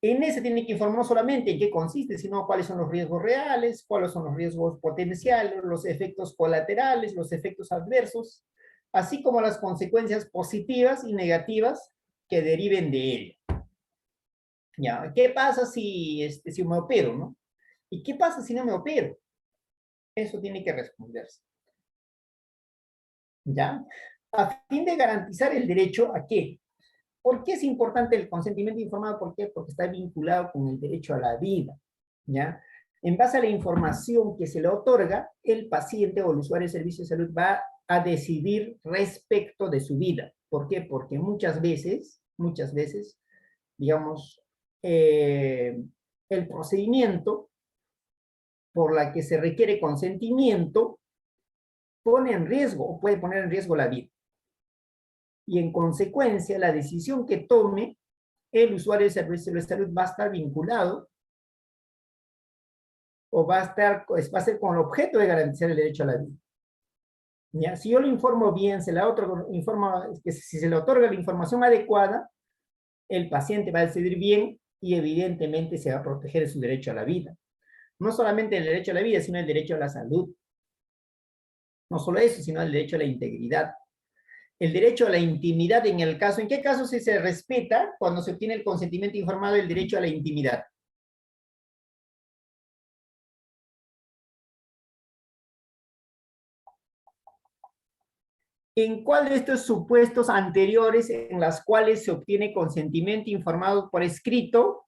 En ese tiene que informar no solamente en qué consiste, sino cuáles son los riesgos reales, cuáles son los riesgos potenciales, los efectos colaterales, los efectos adversos, así como las consecuencias positivas y negativas que deriven de ello. ¿Ya? ¿Qué pasa si me opero, no? ¿Y qué pasa si no me opero? Eso tiene que responderse. ¿Ya? A fin de garantizar el derecho a qué. ¿Por qué es importante el consentimiento informado? ¿Por qué? Porque está vinculado con el derecho a la vida, ¿ya? En base a la información que se le otorga, el paciente o el usuario de servicio de salud va a decidir respecto de su vida. ¿Por qué? Porque muchas veces, digamos, el procedimiento por la que se requiere consentimiento pone en riesgo o puede poner en riesgo la vida. Y en consecuencia, la decisión que tome el usuario de servicio de salud va a estar vinculado o va a ser con el objeto de garantizar el derecho a la vida. ¿Ya? Si yo le informo bien, si se le otorga la información adecuada, el paciente va a decidir bien y evidentemente se va a proteger su derecho a la vida. No solamente el derecho a la vida, sino el derecho a la salud. No solo eso, sino el derecho a la integridad. El derecho a la intimidad en el caso, ¿en qué caso se respeta cuando se obtiene el consentimiento informado el derecho a la intimidad? ¿En cuál de estos supuestos anteriores en las cuales se obtiene consentimiento informado por escrito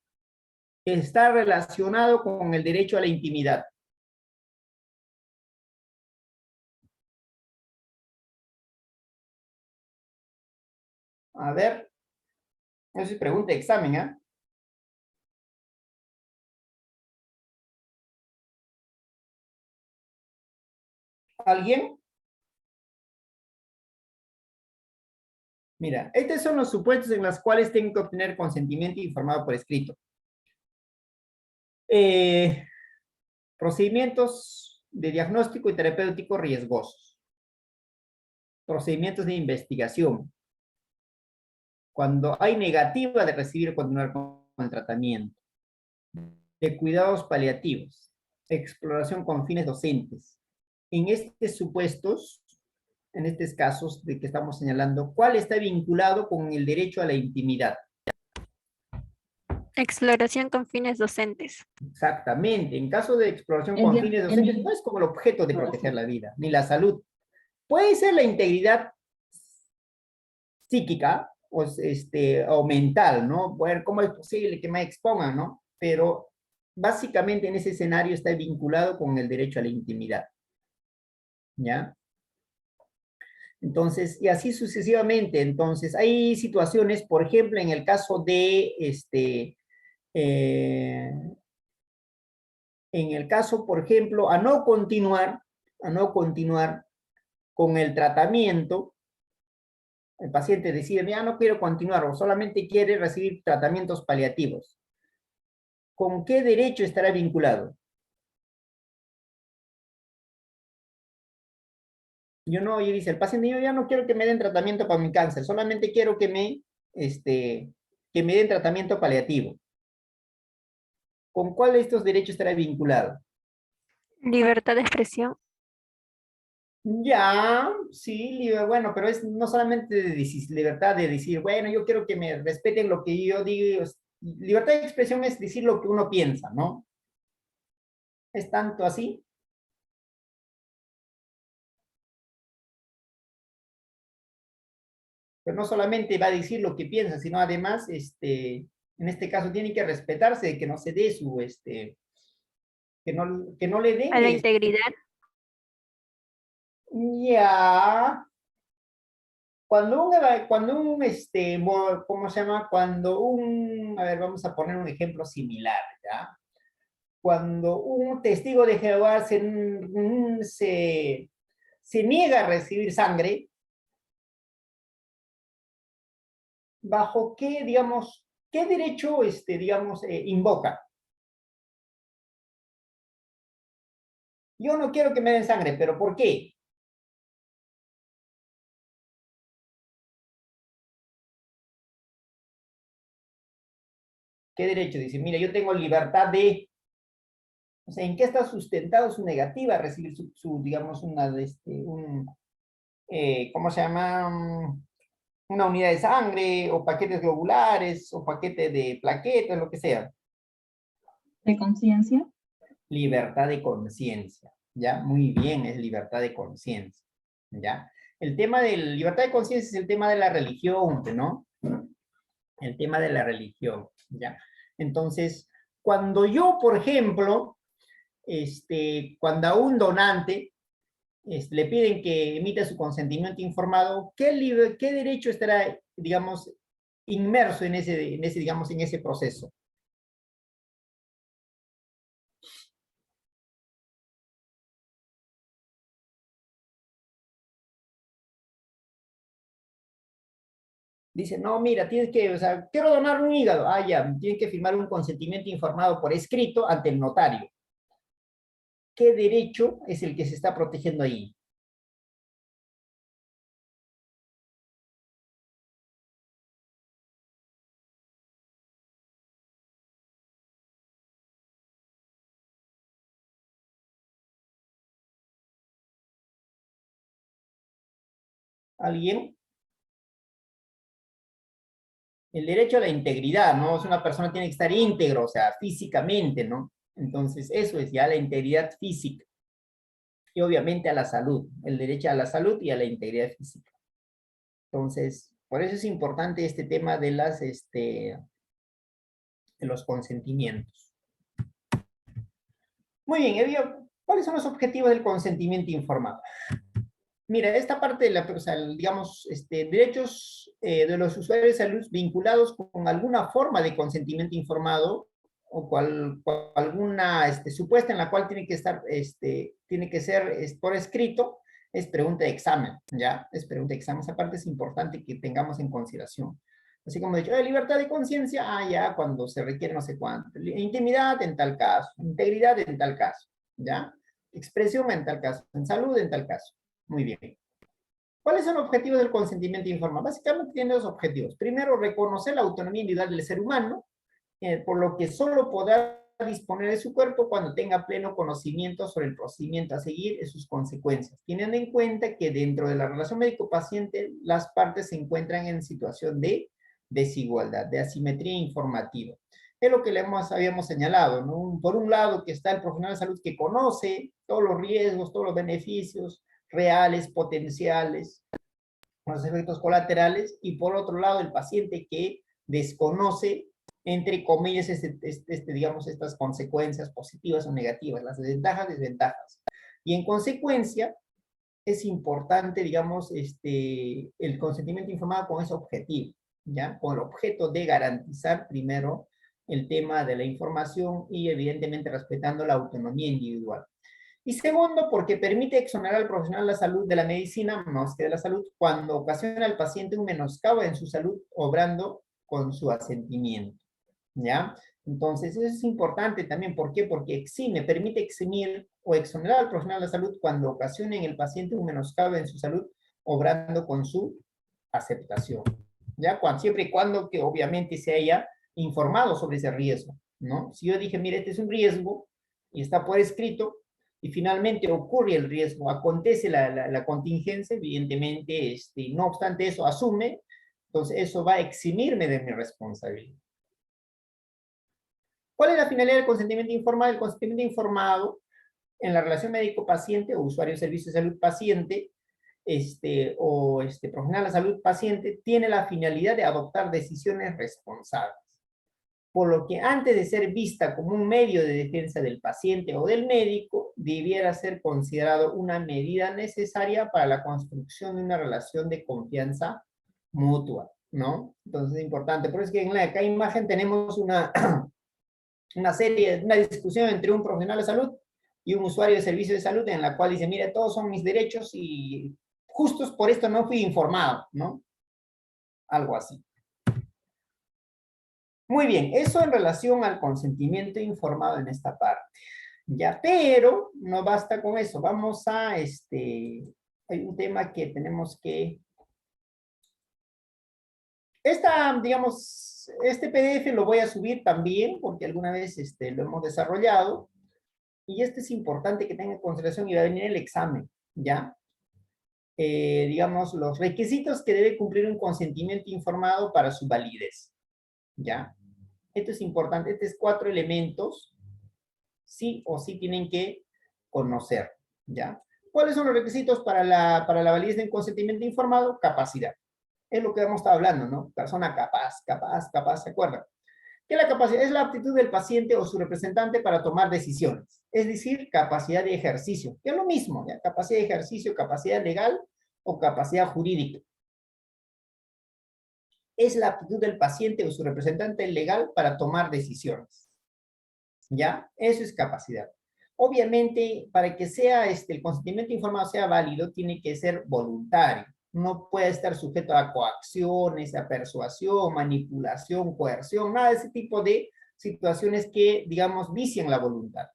está relacionado con el derecho a la intimidad? A ver, eso es pregunta de examen, ¿ah? ¿Alguien? Mira, estos son los supuestos en los cuales tengo que obtener consentimiento informado por escrito. Procedimientos de diagnóstico y terapéutico riesgosos. Procedimientos de investigación. Cuando hay negativa de recibir o continuar con el tratamiento. De cuidados paliativos. Exploración con fines docentes. En estos supuestos, en estos casos de que estamos señalando, ¿cuál está vinculado con el derecho a la intimidad? Exploración con fines docentes. Exactamente. En caso de exploración con fines docentes, no es como el objeto de proteger la vida, ni la salud. Puede ser la integridad psíquica o mental, ¿no? Ver cómo es posible que me expongan, ¿no? Pero básicamente en ese escenario está vinculado con el derecho a la intimidad. ¿Ya? Entonces, y así sucesivamente. Entonces, hay situaciones, por ejemplo, en el caso de, en el caso, por ejemplo, a no continuar con el tratamiento, el paciente decide, ya no quiero continuar o solamente quiere recibir tratamientos paliativos. ¿Con qué derecho estará vinculado? Yo dice el paciente, yo ya no quiero que me den tratamiento para mi cáncer, solamente quiero que me den tratamiento paliativo. ¿Con cuál de estos derechos estará vinculado? Libertad de expresión. Ya, sí, bueno, pero es no solamente de libertad de decir, bueno, yo quiero que me respeten lo que yo digo. Libertad de expresión es decir lo que uno piensa, ¿no? ¿Es tanto así? Pero no solamente va a decir lo que piensa, sino además, en este caso, tiene que respetarse de que no se dé que no le den, A la integridad. ya, ¿cómo se llama? A ver, vamos a poner un ejemplo similar, ¿ya? Cuando un testigo de Jehová se niega a recibir sangre, ¿bajo qué, digamos, qué derecho, invoca? Yo no quiero que me den sangre, pero ¿por qué? ¿Qué derecho? Dice, mira, yo tengo libertad de... O sea, ¿en qué está sustentado su negativa a recibir digamos, ¿cómo se llama? Una unidad de sangre, o paquetes globulares, o paquete de plaquetas, lo que sea. ¿De conciencia? Libertad de conciencia, ¿ya? Muy bien, es libertad de conciencia, ¿ya? El tema de la libertad de conciencia es el tema de la religión, ¿no? El tema de la religión, ¿ya? Entonces, cuando yo, por ejemplo, cuando a un donante le piden que emita su consentimiento informado, ¿qué derecho estará, digamos, inmerso digamos, en ese proceso? Dice, no, mira, tienes que, o sea, quiero donar un hígado. Ah, ya, tienes que firmar un consentimiento informado por escrito ante el notario. ¿Qué derecho es el que se está protegiendo ahí? ¿Alguien? El derecho a la integridad, ¿no? Es una persona tiene que estar íntegro, o sea, físicamente, ¿no? Entonces, eso es ya la integridad física. Y obviamente a la salud, el derecho a la salud y a la integridad física. Entonces, por eso es importante este tema de de los consentimientos. Muy bien, Evia, ¿cuáles son los objetivos del consentimiento informado? Mira, esta parte de la, o sea, digamos, derechos de los usuarios de salud vinculados con alguna forma de consentimiento informado o alguna supuesta en la cual tiene que estar, tiene que ser por escrito, es pregunta de examen, ¿ya? Es pregunta de examen. Esa parte es importante que tengamos en consideración. Así como he dicho, libertad de conciencia, ya, cuando se requiere no sé cuánto. Intimidad en tal caso, integridad en tal caso, ¿ya? Expresión en tal caso, en salud en tal caso. Muy bien. ¿Cuáles son los objetivos del consentimiento informado? Básicamente tiene dos objetivos. Primero, reconocer la autonomía individual del ser humano, por lo que solo podrá disponer de su cuerpo cuando tenga pleno conocimiento sobre el procedimiento a seguir y sus consecuencias, teniendo en cuenta que dentro de la relación médico-paciente las partes se encuentran en situación de desigualdad, de asimetría informativa. Es lo que habíamos señalado, ¿no? Por un lado que está el profesional de salud que conoce todos los riesgos, todos los beneficios reales, potenciales, los efectos colaterales, y por otro lado el paciente que desconoce, entre comillas, digamos, estas consecuencias positivas o negativas, las ventajas, desventajas. Y en consecuencia, es importante, digamos, el consentimiento informado con ese objetivo, ¿ya? Con el objeto de garantizar primero el tema de la información y evidentemente respetando la autonomía individual. Y segundo, porque permite exonerar al profesional de la salud de la medicina, más que de la salud, cuando ocasiona al paciente un menoscabo en su salud, obrando con su asentimiento, ¿ya? Entonces, eso es importante también. ¿Por qué? Porque permite eximir o exonerar al profesional de la salud cuando ocasione en el paciente un menoscabo en su salud, obrando con su aceptación, ¿ya? Siempre y cuando que obviamente se haya informado sobre ese riesgo, ¿no? Si yo dije, mire, este es un riesgo y está por escrito, y finalmente ocurre el riesgo, acontece la contingencia, evidentemente, no obstante eso, asume, entonces eso va a eximirme de mi responsabilidad. ¿Cuál es la finalidad del consentimiento informado? El consentimiento informado en la relación médico-paciente o usuario de servicios de salud paciente, profesional de salud paciente, tiene la finalidad de adoptar decisiones responsables. Por lo que antes de ser vista como un medio de defensa del paciente o del médico, debiera ser considerado una medida necesaria para la construcción de una relación de confianza mutua, ¿no? Entonces es importante. Por eso es que en cada imagen tenemos una discusión entre un profesional de salud y un usuario de servicios de salud en la cual dice, mire, todos son mis derechos y justos por esto no fui informado, ¿no? Algo así. Muy bien, eso en relación al consentimiento informado en esta parte. Ya, pero no basta con eso. Vamos a, hay un tema que tenemos que... digamos, este PDF lo voy a subir también, porque alguna vez lo hemos desarrollado, y es importante que tenga en consideración y va a venir el examen, ¿ya? Digamos, los requisitos que debe cumplir un consentimiento informado para su validez, ¿ya? Esto es importante, estos 4 elementos, sí o sí tienen que conocer, ¿ya? ¿Cuáles son los requisitos para la validez de un consentimiento informado? Capacidad. Es lo que hemos estado hablando, ¿no? Persona capaz, ¿se acuerdan? Que la capacidad es la aptitud del paciente o su representante para tomar decisiones, es decir, capacidad de ejercicio, que es lo mismo, ¿ya? Capacidad de ejercicio, capacidad legal o capacidad jurídica. Es la aptitud del paciente o su representante legal para tomar decisiones, ¿ya? Eso es capacidad. Obviamente, para que sea el consentimiento informado sea válido, tiene que ser voluntario. No puede estar sujeto a coacciones, a persuasión, manipulación, coerción, nada de ese tipo de situaciones que, digamos, vician la voluntad,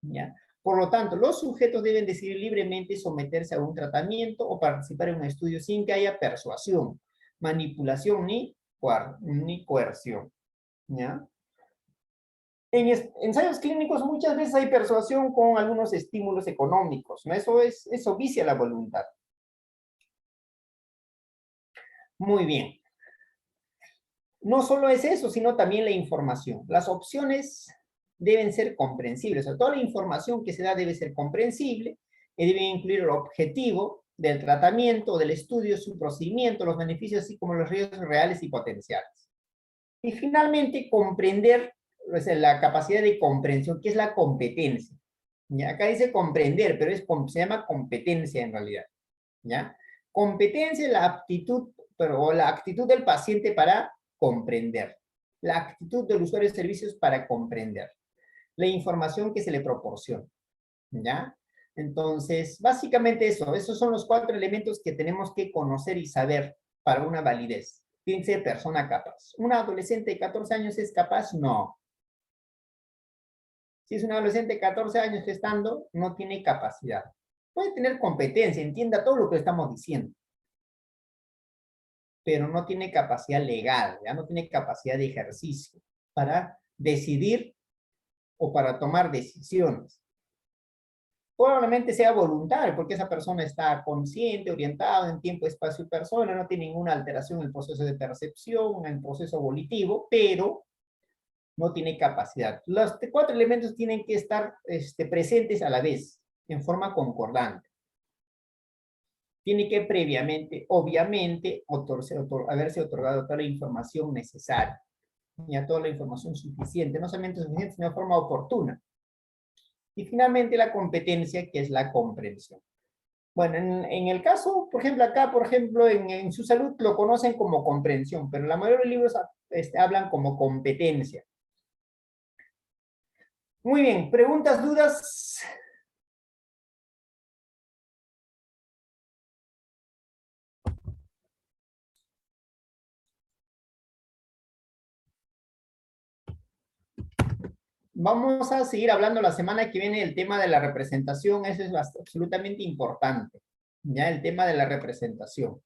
¿ya? Por lo tanto, los sujetos deben decidir libremente someterse a un tratamiento o participar en un estudio sin que haya persuasión, manipulación ni coerción, ¿ya? En ensayos clínicos muchas veces hay persuasión con algunos estímulos económicos, ¿no? Eso vicia la voluntad. Muy bien. No solo es eso, sino también la información. Las opciones deben ser comprensibles. O sea, toda la información que se da debe ser comprensible y debe incluir el objetivo del tratamiento, del estudio, su procedimiento, los beneficios, así como los riesgos reales y potenciales. Y finalmente, comprender, o sea, la capacidad de comprensión, que es la competencia. ¿Ya? Acá dice comprender, pero se llama competencia en realidad. ¿Ya? Competencia es la aptitud, o la actitud del paciente para comprender. La actitud del usuario de servicios para comprender. La información que se le proporciona. ¿Ya? Entonces, básicamente esos son los 4 elementos que tenemos que conocer y saber para una validez. Tiene que ser persona capaz. ¿Un adolescente de 14 años es capaz? No. Si es un adolescente de 14 años gestando, no tiene capacidad. Puede tener competencia, entienda todo lo que estamos diciendo, pero no tiene capacidad legal, ya no tiene capacidad de ejercicio para decidir o para tomar decisiones. Probablemente sea voluntario, porque esa persona está consciente, orientada en tiempo, espacio y persona, no tiene ninguna alteración en el proceso de percepción, en el proceso volitivo, pero no tiene capacidad. Los 4 elementos tienen que estar presentes a la vez, en forma concordante. Tiene que previamente, obviamente, haberse otorgado toda la información necesaria, ya toda la información suficiente, no solamente suficiente, sino de forma oportuna. Y finalmente la competencia, que es la comprensión. Bueno, en el caso, por ejemplo, acá, por ejemplo, en Su Salud lo conocen como comprensión, pero la mayoría de libros hablan como competencia. Muy bien, ¿preguntas, dudas? Vamos a seguir hablando la semana que viene del tema de la representación, eso es absolutamente importante, ya el tema de la representación.